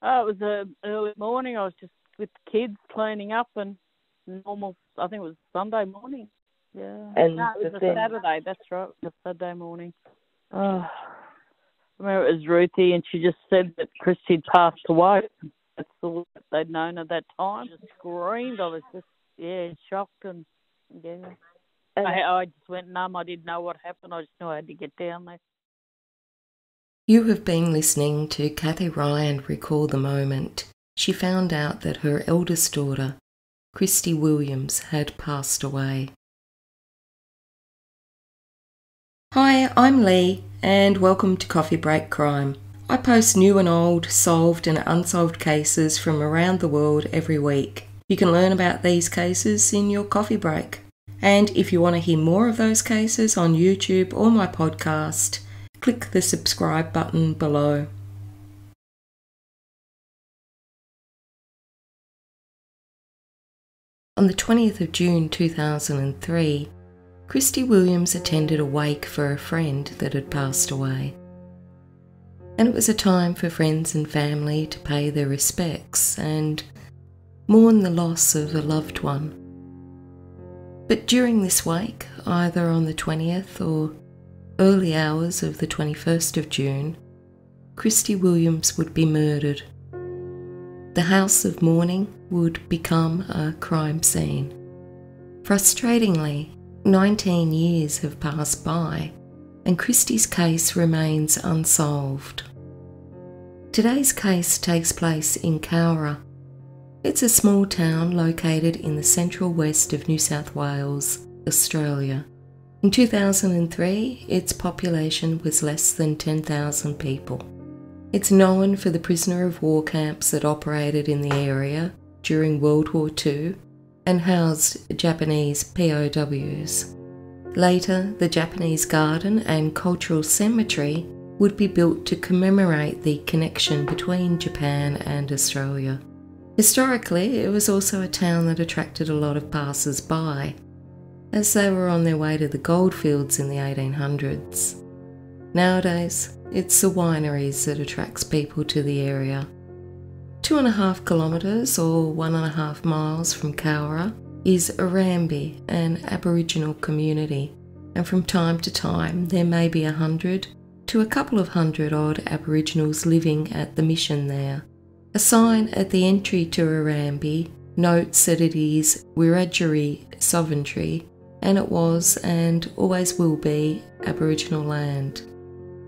Oh, it was early morning. I was just with the kids cleaning up and normal. I think it was Sunday morning. Yeah. And no, it was a Saturday. That's right. It was a Saturday morning. Oh, I remember it was Ruthie, and she just said that Kristy had passed away. That's all that they'd known at that time. I just screamed. I was just shocked and yeah. I just went numb. I didn't know what happened. I just knew I had to get down there. You have been listening to Cathy Ryan recall the moment she found out that her eldest daughter, Kristy Williams, had passed away. Hi, I'm Lee, and welcome to Coffee Break Crime. I post new and old, solved and unsolved cases from around the world every week. You can learn about these cases in your coffee break. And if you want to hear more of those cases on YouTube or my podcast, click the subscribe button below. On the 20th of June 2003, Kristy Williams attended a wake for a friend that had passed away. And it was a time for friends and family to pay their respects and mourn the loss of a loved one. But during this wake, either on the 20th or early hours of the 21st of June, Kristy Williams would be murdered. The house of mourning would become a crime scene. Frustratingly, 19 years have passed by and Kristy's case remains unsolved. Today's case takes place in Cowra. It's a small town located in the central west of New South Wales, Australia. In 2003, its population was less than 10,000 people. It's known for the prisoner of war camps that operated in the area during World War II and housed Japanese POWs. Later, the Japanese Garden and Cultural Cemetery would be built to commemorate the connection between Japan and Australia. Historically, it was also a town that attracted a lot of passers-by, as they were on their way to the goldfields in the 1800s. Nowadays, it's the wineries that attracts people to the area. 2.5 kilometres or 1.5 miles from Cowra is Arambi, an Aboriginal community, and from time to time there may be 100 to a couple of hundred odd Aboriginals living at the mission there. A sign at the entry to Arambi notes that it is Wiradjuri sovereignty, and it was and always will be Aboriginal land.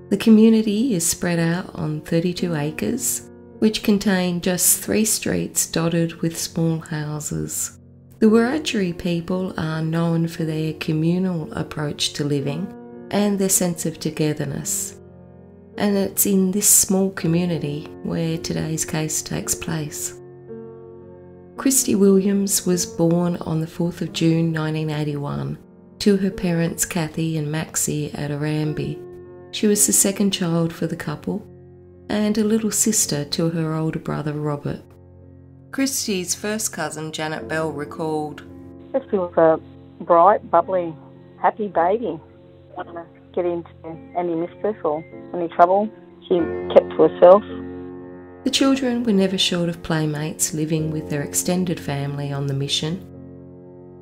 The community is spread out on 32 acres, which contain just 3 streets dotted with small houses. The Wiradjuri people are known for their communal approach to living and their sense of togetherness. And it's in this small community where today's case takes place. Kristy Williams was born on the 4th of June 1981 to her parents Cathy and Maxie at Arambi. She was the second child for the couple and a little sister to her older brother Robert. Kristy's first cousin Janet Bell recalled, Kristy was a bright, bubbly, happy baby. I don't want to get into any mischief or any trouble. She kept to herself. The children were never short of playmates living with their extended family on the mission,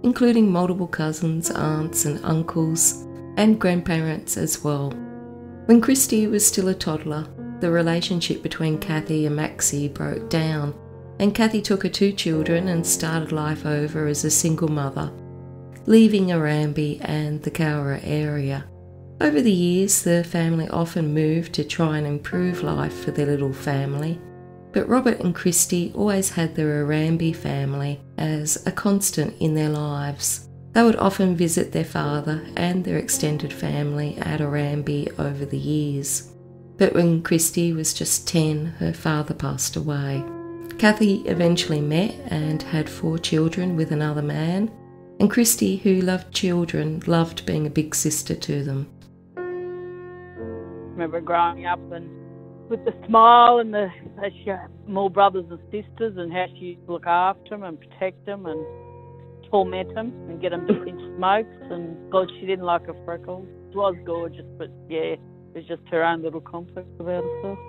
including multiple cousins, aunts and uncles, and grandparents as well. When Kristy was still a toddler, the relationship between Cathy and Maxie broke down, and Cathy took her 2 children and started life over as a single mother, leaving Arambi and the Cowra area. Over the years, the family often moved to try and improve life for their little family, but Robert and Kristy always had their Arambi family as a constant in their lives. They would often visit their father and their extended family at Arambi over the years. But when Kristy was just 10, her father passed away. Cathy eventually met and had 4 children with another man, and Kristy, who loved children, loved being a big sister to them. I remember growing up and with the smile and how she had more brothers and sisters and how she used to look after them and protect them and torment them and get them to pinch smokes. And God, she didn't like her freckles. She was gorgeous, but yeah, it was just her own little complex about herself.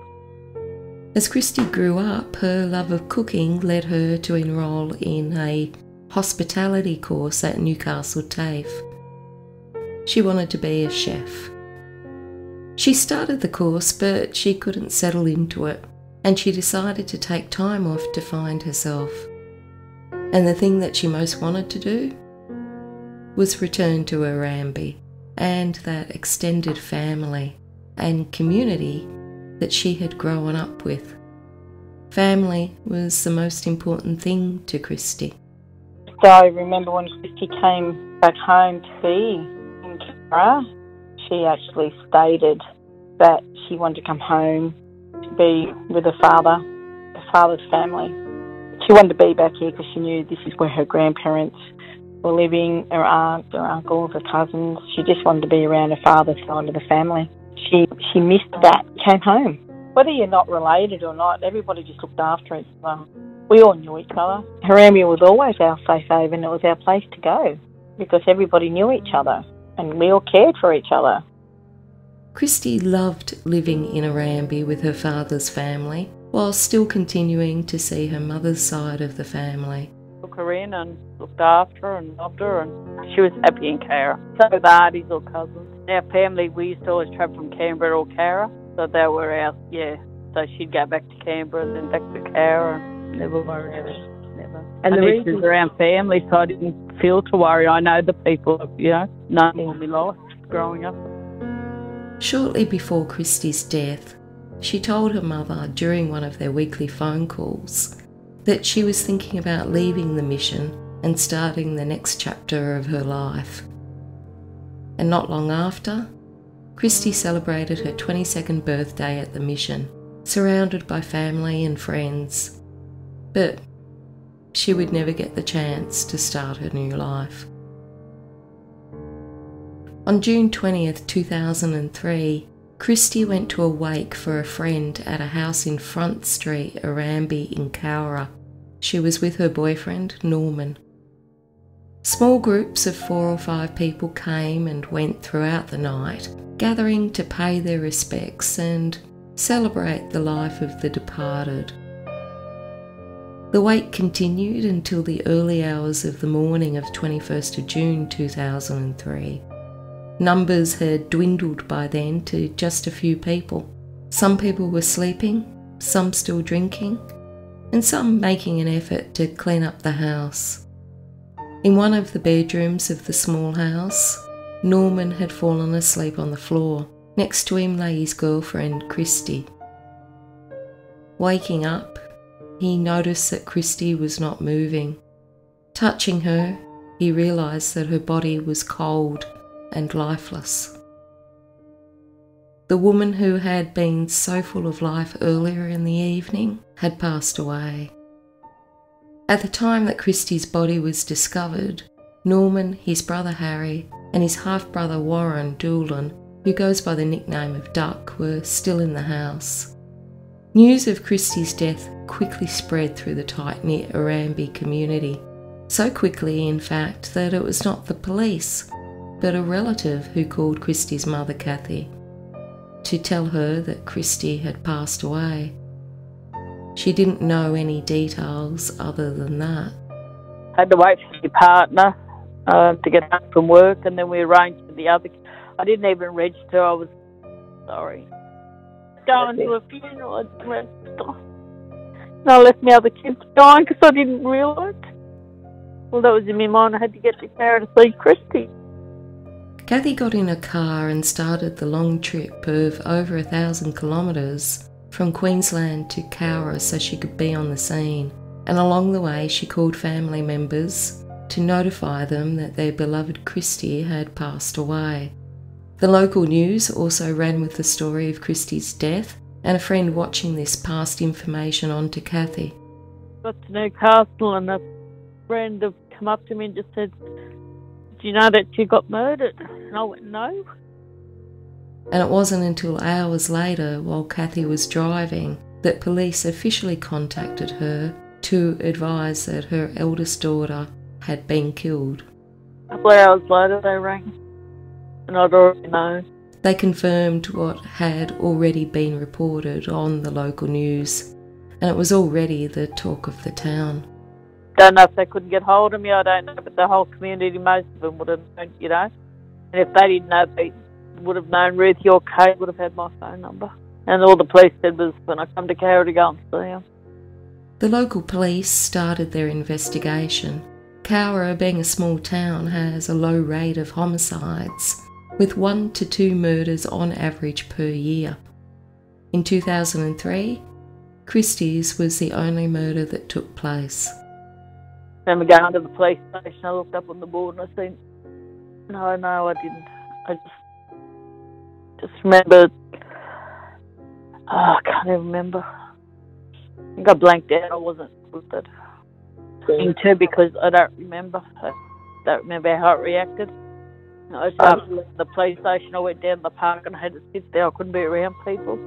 As Kristy grew up, her love of cooking led her to enrol in a hospitality course at Newcastle TAFE. She wanted to be a chef. She started the course, but she couldn't settle into it, and she decided to take time off to find herself. And the thing that she most wanted to do was return to Urambi and that extended family and community that she had grown up with. Family was the most important thing to Kristy. So I remember when Kristy came back home to be in Cowra, she actually stated that she wanted to come home to be with her father's family. She wanted to be back here because she knew this is where her grandparents were living, her aunts, her uncles, her cousins. She just wanted to be around her father's side of the family. She missed that, came home. Whether you're not related or not, everybody just looked after each other. We all knew each other. Urambi was always our safe haven. It was our place to go because everybody knew each other and we all cared for each other. Kristy loved living in Urambi with her father's family while still continuing to see her mother's side of the family. Took her in and looked after her and loved her, and she was happy in Cowra. So the aunties or cousins. Our family, we used to always travel from Canberra or Cowra, so they were our, so she'd go back to Canberra and then back to Cowra. Never worried about it, never. And the reason was around family, so I didn't feel to worry. I know the people, known all my life growing up. Shortly before Kristy's death, she told her mother during one of their weekly phone calls that she was thinking about leaving the mission and starting the next chapter of her life. And not long after, Kristy celebrated her 22nd birthday at the mission, surrounded by family and friends. But she would never get the chance to start her new life. On June 20th, 2003, Kristy went to a wake for a friend at a house in Front Street, Urambi in Cowra. She was with her boyfriend, Norman. Small groups of 4 or 5 people came and went throughout the night, gathering to pay their respects and celebrate the life of the departed. The wake continued until the early hours of the morning of 21st of June 2003. Numbers had dwindled by then to just a few people. Some people were sleeping, some still drinking, and some making an effort to clean up the house. In one of the bedrooms of the small house, Norman had fallen asleep on the floor. Next to him lay his girlfriend, Kristy. Waking up, he noticed that Kristy was not moving. Touching her, he realised that her body was cold and lifeless. The woman who had been so full of life earlier in the evening had passed away. At the time that Kristy's body was discovered, Norman, his brother Harry, and his half-brother Warren Doolan, who goes by the nickname of Duck, were still in the house. News of Kristy's death quickly spread through the tight-knit Urambi community. So quickly, in fact, that it was not the police, but a relative who called Kristy's mother, Cathy, to tell her that Kristy had passed away. She didn't know any details other than that. I had to wait for your partner to get home from work, and then we arranged for the other. I didn't even register. I was sorry. Going to a funeral, and I left my other kids dying because I didn't realise. Well, that was in my mind. I had to get to Cowra to see Kristy. Cathy got in a car and started the long trip of over 1,000 kilometres from Queensland to Cowra so she could be on the scene. And along the way she called family members to notify them that their beloved Kristy had passed away. The local news also ran with the story of Kristy's death, and a friend watching this passed information on to Cathy. Got to Newcastle and a friend had come up to me and just said, "Do you know that she got murdered?" And I went, "No." And it wasn't until hours later, while Cathy was driving, that police officially contacted her to advise that her eldest daughter had been killed. A couple of hours later they rang, and I'd already known. They confirmed what had already been reported on the local news, and it was already the talk of the town. Don't know if they couldn't get hold of me, I don't know, but the whole community, most of them would have known, you know. And if they didn't know, they would have known Ruthie or Kate would have had my phone number. And all the police said was when I come to Cowra to go and see them. The local police started their investigation. Cowra, being a small town, has a low rate of homicides, with 1 to 2 murders on average per year. In 2003, Kristy's was the only murder that took place. I remember going to the police station, I looked up on the board and I said, no, I didn't. I just remember, I can't even remember. I think I blanked out, I wasn't with it. Thing too, because I don't remember. I don't remember how it reacted. I just left the police station, I went down to the park and I had to sit there, I couldn't be around people.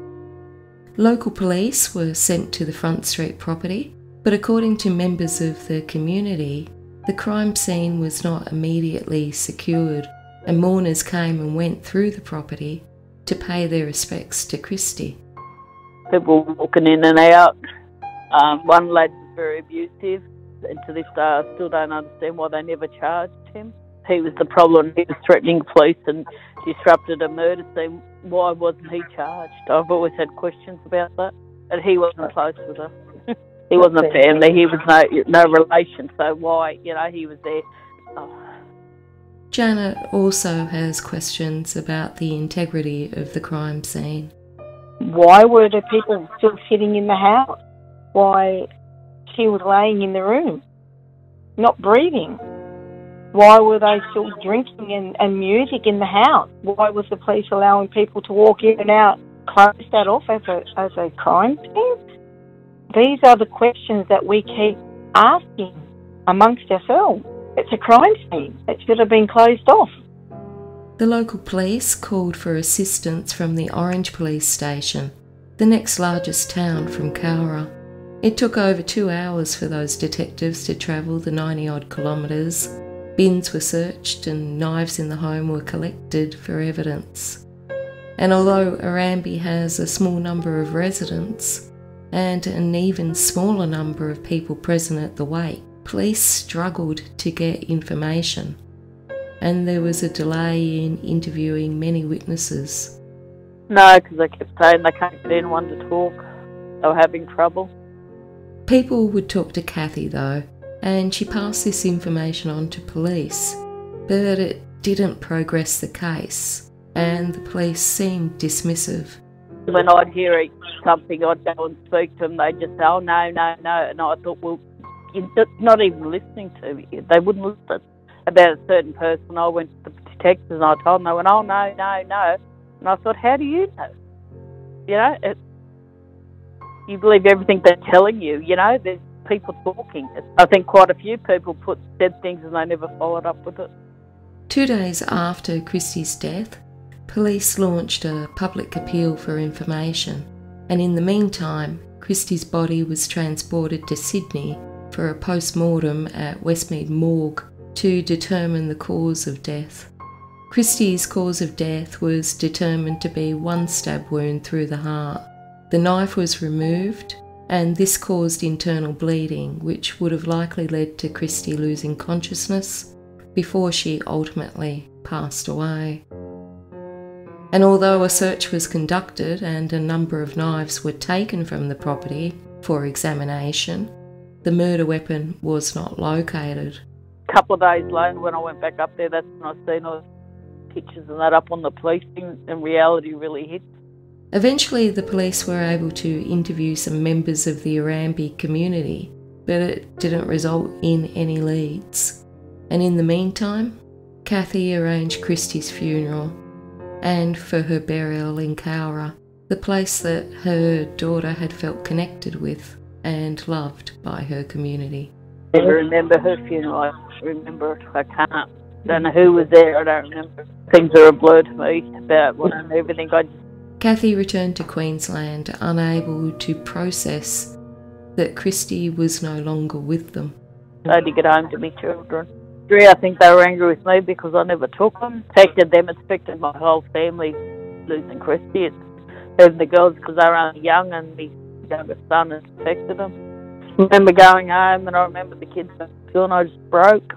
Local police were sent to the Front Street property, but according to members of the community, the crime scene was not immediately secured, and mourners came and went through the property to pay their respects to Kristy. People walking in and out. One lad was very abusive, and to this day I still don't understand why they never charged him. He was the problem. He was threatening police and disrupted a murder scene. Why wasn't he charged? I've always had questions about that. And he wasn't close with her. He wasn't a family. He was no relation. So why, he was there. Oh. Janet also has questions about the integrity of the crime scene. Why were the people still sitting in the house? Why she was laying in the room, not breathing? Why were they still drinking and music in the house? Why was the police allowing people to walk in and out, close that off as a crime scene? These are the questions that we keep asking amongst ourselves. It's a crime scene. It should have been closed off. The local police called for assistance from the Orange Police Station, the next largest town from Cowra. It took over 2 hours for those detectives to travel the 90-odd kilometres. Bins were searched and knives in the home were collected for evidence. And although Arambi has a small number of residents and an even smaller number of people present at the wake, police struggled to get information, and there was a delay in interviewing many witnesses. No, because they kept saying they can't get anyone to talk. They were having trouble. People would talk to Cathy though, and she passed this information on to police, but it didn't progress the case, and the police seemed dismissive. When I'd hear something, I'd go and speak to them. They'd just say, oh, no. And I thought, well, you're not even listening to me. They wouldn't listen. About a certain person, I went to the detectives and I told them, they went, oh, no. And I thought, how do you know? You believe everything they're telling you, there's people talking. I think quite a few people said things and they never followed up with it. 2 days after Kristy's death, police launched a public appeal for information, and in the meantime, Kristy's body was transported to Sydney for a post-mortem at Westmead Morgue to determine the cause of death. Kristy's cause of death was determined to be 1 stab wound through the heart. The knife was removed, and this caused internal bleeding, which would have likely led to Kristy losing consciousness before she ultimately passed away. And although a search was conducted and a number of knives were taken from the property for examination, the murder weapon was not located. A couple of days later, when I went back up there, that's when I seen all the pictures and that up on the police thing, and reality really hit. Eventually, the police were able to interview some members of the Arambi community, but it didn't result in any leads. And in the meantime, Cathy arranged Kristy's funeral and for her burial in Cowra, the place that her daughter had felt connected with and loved by her community. I never remember her funeral. I remember it. I can't. Don't know who was there. I don't remember. Things are a blur to me about what and everything. Cathy returned to Queensland, unable to process that Kristy was no longer with them. I had to get home to my children. I think they were angry with me because I never took them. Affected them, affected my whole family. losing Kristy. It's even the girls, because they were only young, and my youngest son has affected them. I remember going home, and I remember the kids at school, and I just broke.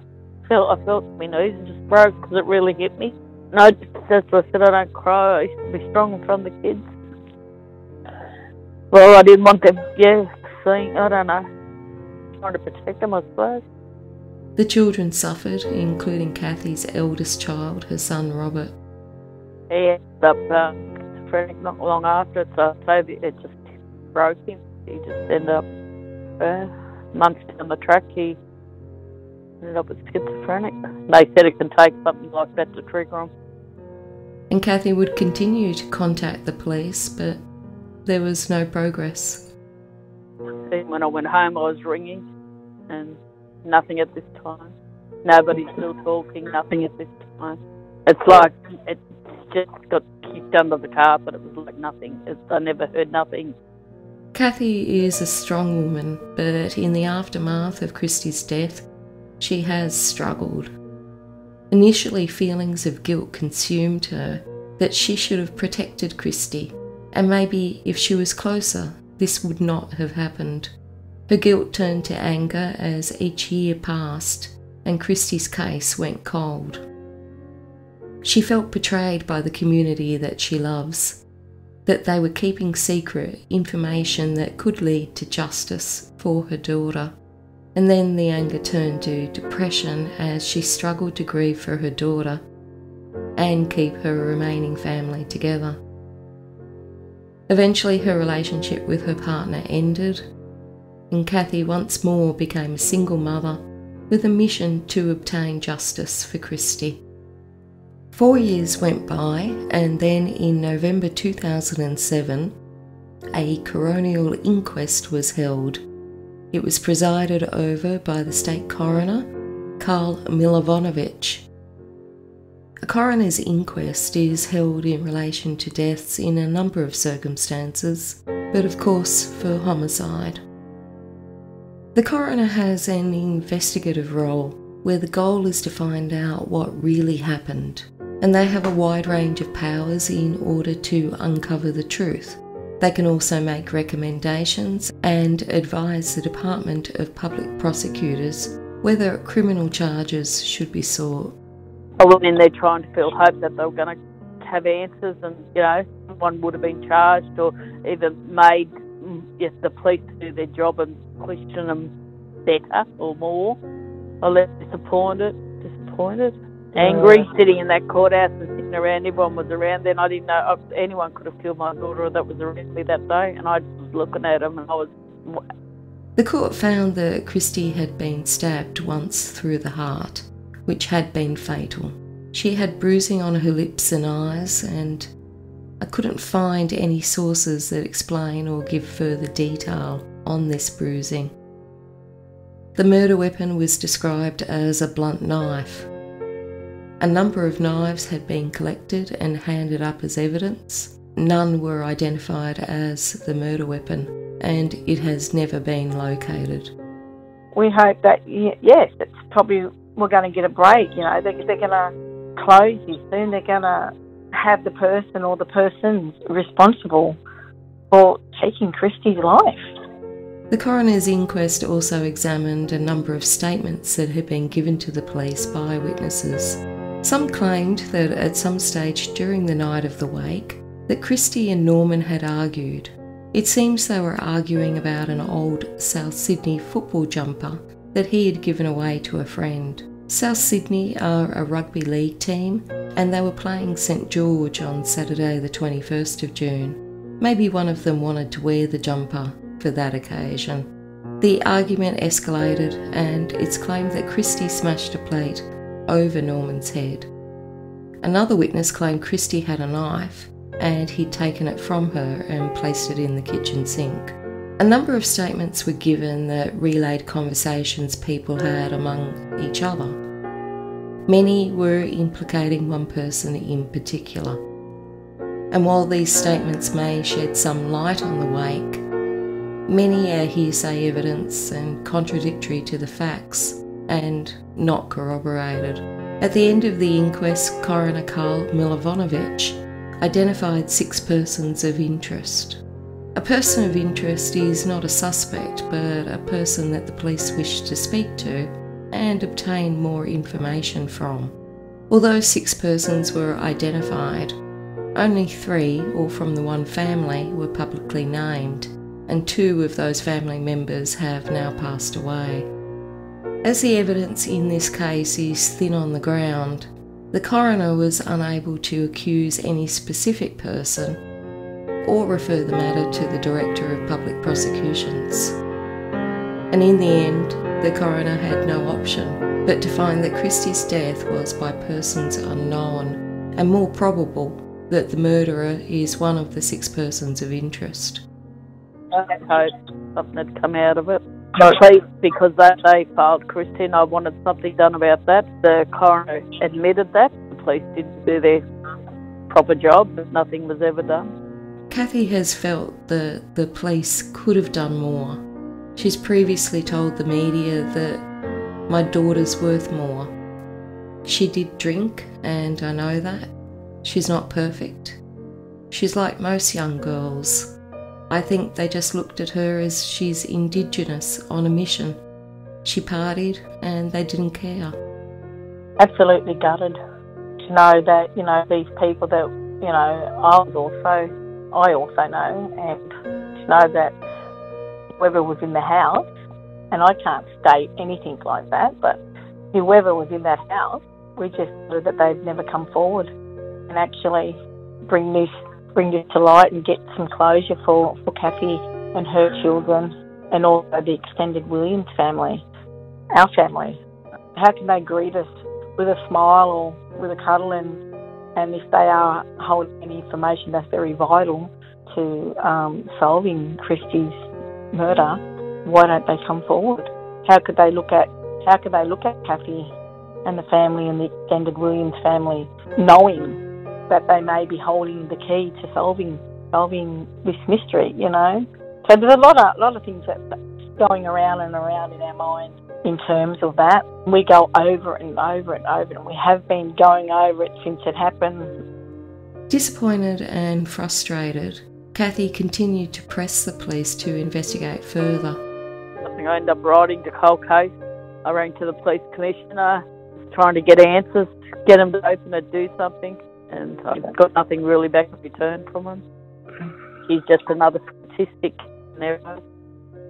I felt my knees just broke because it really hit me. And that's what I said, I don't cry. I used to be strong in front of the kids. Well, I didn't want them, seeing, I don't know, trying to protect them, I suppose. The children suffered, including Cathy's eldest child, her son Robert. He ended up schizophrenic not long after it, so it just broke him. He just ended up, months down the track, he ended up with schizophrenic. They said it can take something like that to trigger him. And Cathy would continue to contact the police, but there was no progress. When I went home, I was ringing, and nothing at this time. Nobody's still talking, nothing at this time. It's like it just got kicked under the carpet. It was like nothing. I never heard nothing. Cathy is a strong woman, but in the aftermath of Kristy's death, she has struggled. Initially, feelings of guilt consumed her, that she should have protected Kristy, and maybe if she was closer, this would not have happened. Her guilt turned to anger as each year passed and Kristy's case went cold. She felt betrayed by the community that she loves, that they were keeping secret information that could lead to justice for her daughter. And then the anger turned to depression as she struggled to grieve for her daughter and keep her remaining family together. Eventually her relationship with her partner ended, and Cathy once more became a single mother with a mission to obtain justice for Kristy. 4 years went by, and then in November 2007, a Coronial Inquest was held. It was presided over by the state coroner, Karl Milivojevic. A coroner's inquest is held in relation to deaths in a number of circumstances, but of course for homicide. The coroner has an investigative role where the goal is to find out what really happened, and they have a wide range of powers in order to uncover the truth. They can also make recommendations and advise the Department of Public Prosecutors whether criminal charges should be sought. I went in there trying to feel hope that they were going to have answers, and, someone would have been charged or even made the police do their job and question them better or more. I left disappointed, angry, sitting in that courthouse and sitting around. Everyone was around then. I didn't know anyone could have killed my daughter that was around me that day, and I was looking at them and I was... The court found that Kristy had been stabbed once through the heart, which had been fatal. She had bruising on her lips and eyes, and I couldn't find any sources that explain or give further detail on this bruising. The murder weapon was described as a blunt knife. A number of knives had been collected and handed up as evidence. None were identified as the murder weapon, and it has never been located. We hope that, yes, it's probably we're going to get a break. They're going to close this soon. They're going to have the person or the persons responsible for taking Kristy's life. The coroner's inquest also examined a number of statements that had been given to the police by witnesses. Some claimed that at some stage during the night of the wake, that Kristy and Norman had argued. It seems they were arguing about an old South Sydney football jumper that he had given away to a friend. South Sydney are a rugby league team, and they were playing St George on Saturday the 21st of June. Maybe one of them wanted to wear the jumper for that occasion. The argument escalated, and it's claimed that Kristy smashed a plate over Norman's head. Another witness claimed Kristy had a knife, and he'd taken it from her and placed it in the kitchen sink. A number of statements were given that relayed conversations people had among each other. Many were implicating one person in particular. And while these statements may shed some light on the wake, many are hearsay evidence and contradictory to the facts and not corroborated. At the end of the inquest, Coroner Karl Milivojevic identified 6 persons of interest. A person of interest is not a suspect, but a person that the police wish to speak to and obtain more information from. Although 6 persons were identified, only 3, all from the one family, were publicly named, and 2 of those family members have now passed away. As the evidence in this case is thin on the ground, the coroner was unable to accuse any specific person or refer the matter to the Director of Public Prosecutions. And in the end, the coroner had no option but to find that Kristy's death was by persons unknown, and more probable that the murderer is one of the 6 persons of interest. I hope something had come out of it. The police, because they filed Kristy, and I wanted something done about that. The coroner admitted that. The police didn't do their proper job, but nothing was ever done. Cathy has felt that the police could have done more. She's previously told the media that my daughter's worth more. She did drink, and I know that. She's not perfect. She's like most young girls. I think they just looked at her as she's Indigenous on a mission. She partied and they didn't care. Absolutely gutted to know that, these people that, I also know, and to know that whoever was in the house, and I can't state anything like that, but whoever was in that house, we just knew that they've never come forward and actually bring this to light and get some closure for Cathy and her children, and also the extended Williams family, our family. How can they greet us with a smile or with a cuddle, and if they are holding any information that's very vital to solving Kristy's murder, why don't they come forward? How could they look at Cathy and the family and the extended Williams family, knowing that they may be holding the key to solving this mystery, So there's a lot of things that's going around and around in our minds in terms of that. We go over it and over it and over it, and we have been going over it since it happened. Disappointed and frustrated, Cathy continued to press the police to investigate further. I ended up writing the cold case. I rang to the police commissioner, trying to get answers, get him to open it, do something. And I got nothing really back in return from him. He's just another statistic.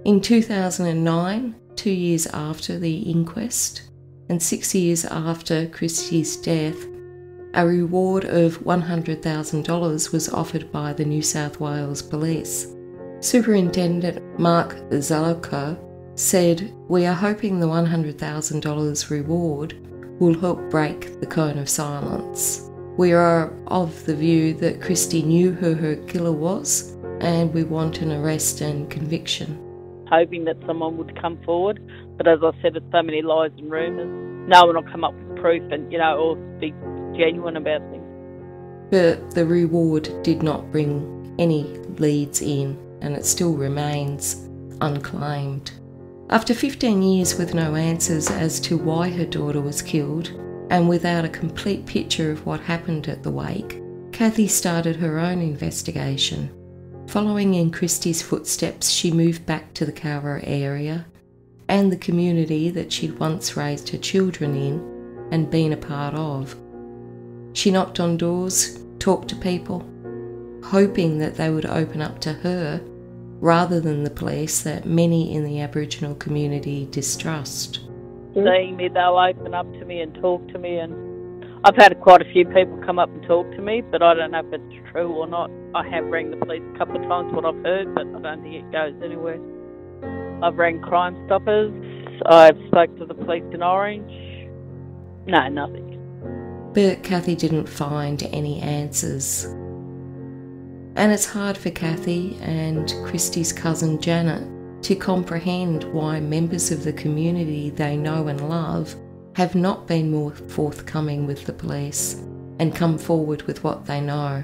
In 2009, 2 years after the inquest, and 6 years after Kristy's death, a reward of $100,000 was offered by the New South Wales Police. Superintendent Mark Zaloko said, "We are hoping the $100,000 reward will help break the cone of silence. We are of the view that Kristy knew who her killer was, and we want an arrest and conviction." Hoping that someone would come forward, but as I said, it's so many lies and rumours. No one will come up with proof and, or be genuine about things. But the reward did not bring any leads in, and it still remains unclaimed. After 15 years with no answers as to why her daughter was killed, and without a complete picture of what happened at the wake, Cathy started her own investigation. Following in Kristy's footsteps, she moved back to the Cowra area and the community that she'd once raised her children in and been a part of. She knocked on doors, talked to people, hoping that they would open up to her rather than the police that many in the Aboriginal community distrust. Seeing me, they'll open up to me and talk to me, and I've had quite a few people come up and talk to me, but I don't know if it's true or not. I have rang the police a couple of times, what I've heard, but I don't think it goes anywhere. I've rang Crime Stoppers, I've spoke to the police in Orange. No, nothing. But Cathy didn't find any answers. And it's hard for Cathy and Kristy's cousin Janet to comprehend why members of the community they know and love have not been more forthcoming with the police and come forward with what they know.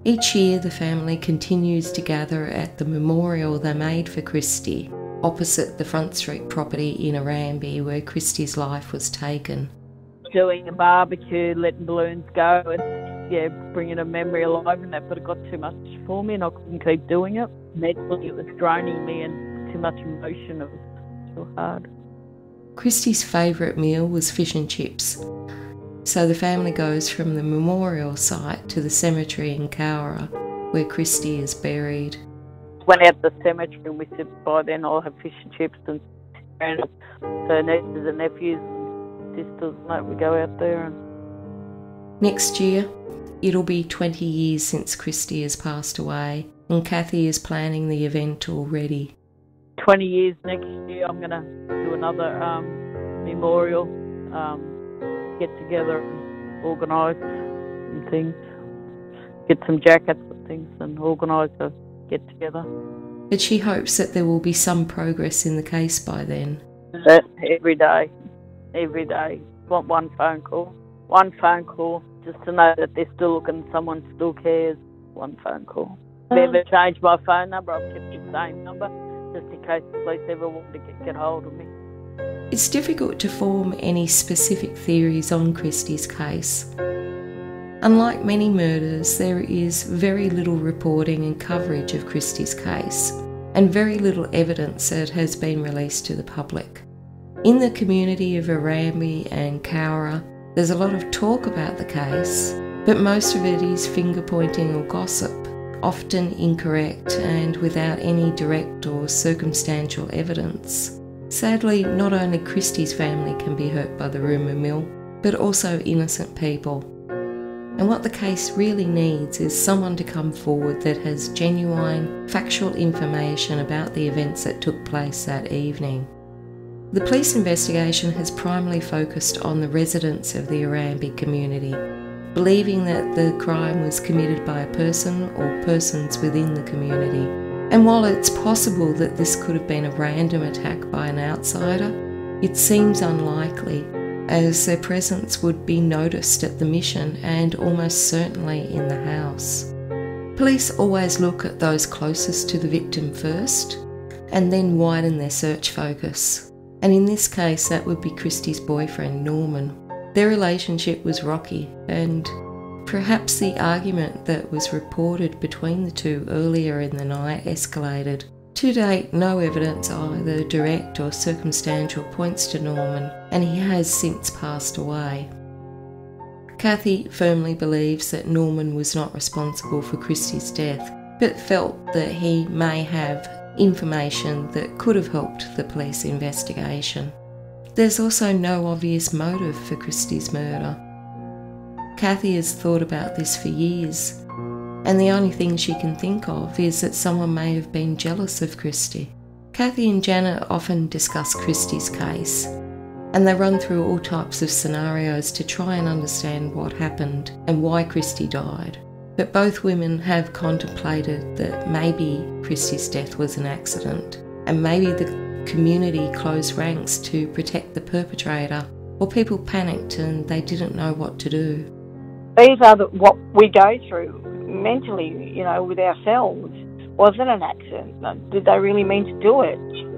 Each year the family continues to gather at the memorial they made for Kristy, opposite the Front Street property in Arambi where Kristy's life was taken. Doing a barbecue, letting balloons go, and bringing a memory alive and that, but it got too much for me and I couldn't keep doing it. Mentally, it was draining me and too much emotion. It was too hard. Kristy's favourite meal was fish and chips. So the family goes from the memorial site to the cemetery in Cowra, where Kristy is buried. Went out to the cemetery and we said by then I'll have fish and chips and her nieces and nephews and sisters and that, we go out there. And next year, it'll be 20 years since Kristy has passed away, and Cathy is planning the event already. 20 years next year, I'm going to do another memorial, get together and organise some things, get some jackets and things and organise a get together. But she hopes that there will be some progress in the case by then. That every day. Want one phone call, just to know that they're still looking, someone still cares. One phone call. I've never changed my phone number, I've kept the same number, just in case the police ever want to get hold of me. It's difficult to form any specific theories on Kristy's case. Unlike many murders, there is very little reporting and coverage of Kristy's case, and very little evidence that has been released to the public. In the community of Arambi and Cowra, there's a lot of talk about the case, but most of it is finger-pointing or gossip, often incorrect and without any direct or circumstantial evidence. Sadly, not only Kristy's family can be hurt by the rumour mill, but also innocent people. And what the case really needs is someone to come forward that has genuine, factual information about the events that took place that evening. The police investigation has primarily focused on the residents of the Arambi community, believing that the crime was committed by a person or persons within the community. And while it's possible that this could have been a random attack by an outsider, it seems unlikely, as their presence would be noticed at the mission and almost certainly in the house. Police always look at those closest to the victim first, and then widen their search focus. And in this case, that would be Kristy's boyfriend, Norman. Their relationship was rocky, and perhaps the argument that was reported between the two earlier in the night escalated. To date, no evidence, either direct or circumstantial, points to Norman, and he has since passed away. Cathy firmly believes that Norman was not responsible for Kristy's death, but felt that he may have information that could have helped the police investigation. There's also no obvious motive for Kristy's murder. Cathy has thought about this for years, and the only thing she can think of is that someone may have been jealous of Kristy. Cathy and Janet often discuss Kristy's case, and they run through all types of scenarios to try and understand what happened and why Kristy died. But both women have contemplated that maybe Kristy's death was an accident, and maybe the community closed ranks to protect the perpetrator, or people panicked and they didn't know what to do. These are what we go through mentally, with ourselves. Was it an accident? Did they really mean to do it?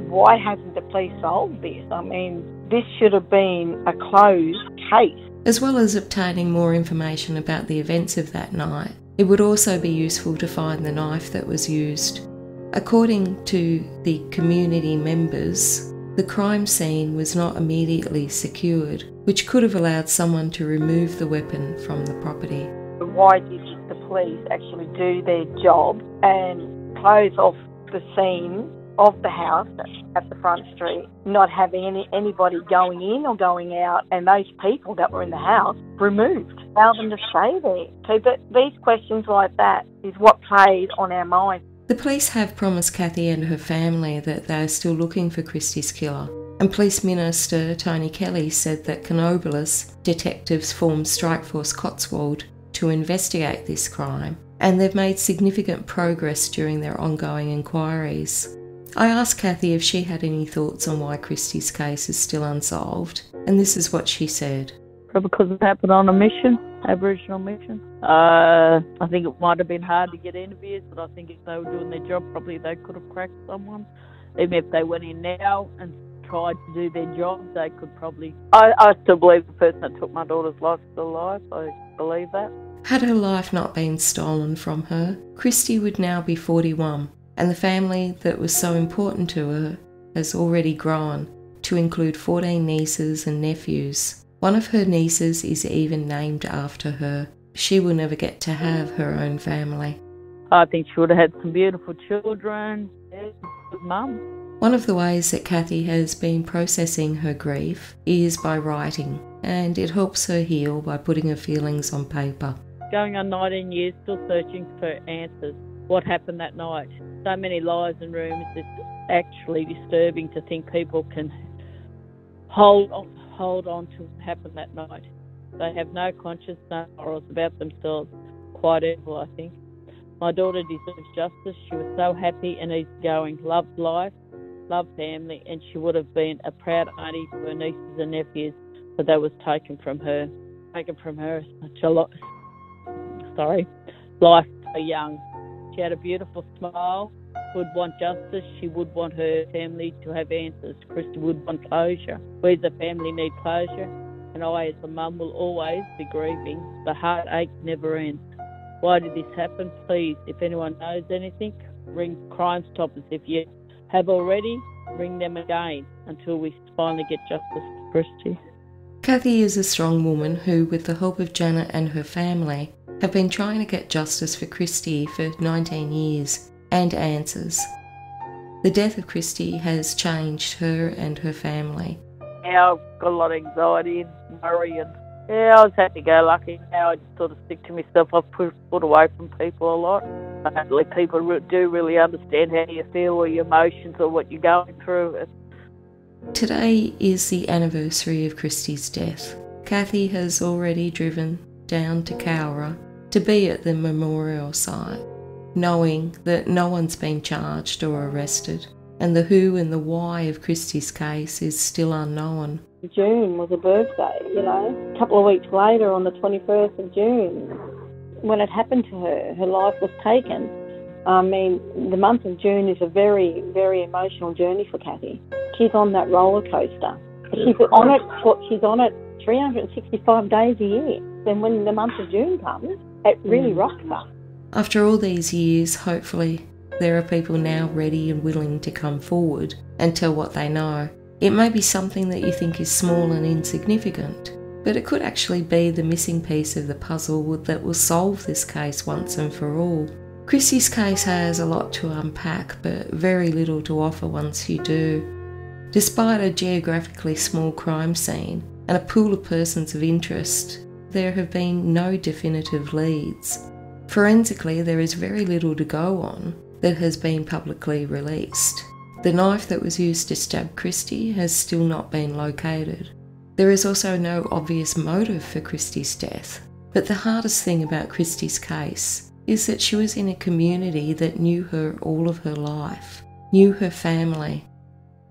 Why hasn't the police solved this? I mean, this should have been a closed case. As well as obtaining more information about the events of that night, it would also be useful to find the knife that was used. According to the community members, the crime scene was not immediately secured, which could have allowed someone to remove the weapon from the property. Why didn't the police actually do their job and close off the scene of the house at the front street, not having anybody going in or going out, and those people that were in the house removed, allow them to stay there? So these questions like that is what played on our minds. The police have promised Cathy and her family that they are still looking for Kristy's killer, and Police Minister Tony Kelly said that Canobolas detectives formed Strikeforce Cotswold to investigate this crime, and they've made significant progress during their ongoing inquiries. I asked Cathy if she had any thoughts on why Kristy's case is still unsolved, and this is what she said. Probably because it happened on a mission, Aboriginal mission. I think it might have been hard to get interviews, but I think if they were doing their job, probably they could have cracked someone. Even if they went in now and tried to do their job, they could probably... I still believe the person that took my daughter's life is still alive. I believe that. Had her life not been stolen from her, Kristy would now be 41, and the family that was so important to her has already grown to include 14 nieces and nephews. One of her nieces is even named after her. She will never get to have her own family. I think she would have had some beautiful children. Yeah, good mum. One of the ways that Cathy has been processing her grief is by writing, and it helps her heal by putting her feelings on paper. Going on 19 years, still searching for answers. What happened that night? So many lies and rumours. It's actually disturbing to think people can hold on to what happened that night. They have no conscience, no morals about themselves. Quite evil, I think. My daughter deserves justice. She was so happy and easygoing, loved life, loved family, and she would have been a proud auntie to her nieces and nephews, but that was taken from her. Such a lot. Life so young. She had a beautiful smile, would want justice. She would want her family to have answers. Kristy would want closure. We as a family need closure, and I as a mum will always be grieving. The heartache never ends. Why did this happen? Please, if anyone knows anything, ring Crime Stoppers. If you have already, ring them again until we finally get justice for Kristy. Cathy is a strong woman who, with the help of Janet and her family, have been trying to get justice for Kristy for 19 years and answers. The death of Kristy has changed her and her family. Yeah, I've got a lot of anxiety and worry, and I was happy-go-lucky. Now I just sort of stick to myself. I've put away from people a lot. Hopefully people do really understand how you feel or your emotions or what you're going through. Today is the anniversary of Kristy's death. Cathy has already driven down to Cowra to be at the memorial site, knowing that no one's been charged or arrested, and the who and the why of Kristy's case is still unknown. June was a birthday, A couple of weeks later, on the 21st of June, when it happened to her, her life was taken. I mean, the month of June is a very, very emotional journey for Cathy. She's on that roller coaster. She's on it 365 days a year. Then when the month of June comes, it really rocks her. After all these years, hopefully, there are people now ready and willing to come forward and tell what they know. It may be something that you think is small and insignificant, but it could actually be the missing piece of the puzzle that will solve this case once and for all. Kristy's case has a lot to unpack, but very little to offer once you do. Despite a geographically small crime scene and a pool of persons of interest, there have been no definitive leads. Forensically, there is very little to go on that has been publicly released. The knife that was used to stab Kristy has still not been located. There is also no obvious motive for Kristy's death. But the hardest thing about Kristy's case is that she was in a community that knew her all of her life, knew her family.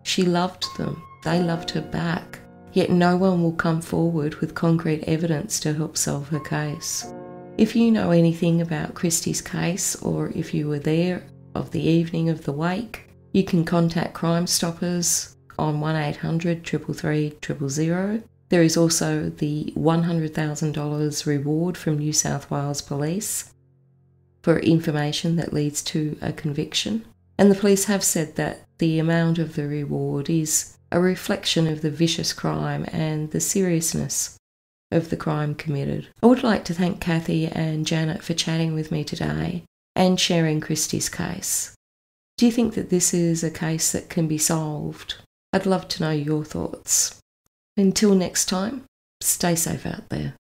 She loved them, they loved her back, yet no one will come forward with concrete evidence to help solve her case. If you know anything about Kristy's case, or if you were there of the evening of the wake, you can contact Crime Stoppers on 1800 333 000. There is also the $100,000 reward from New South Wales Police for information that leads to a conviction. And the police have said that the amount of the reward is a reflection of the vicious crime and the seriousness of the crime committed. I would like to thank Cathy and Janet for chatting with me today and sharing Kristy's case. Do you think that this is a case that can be solved? I'd love to know your thoughts. Until next time, stay safe out there.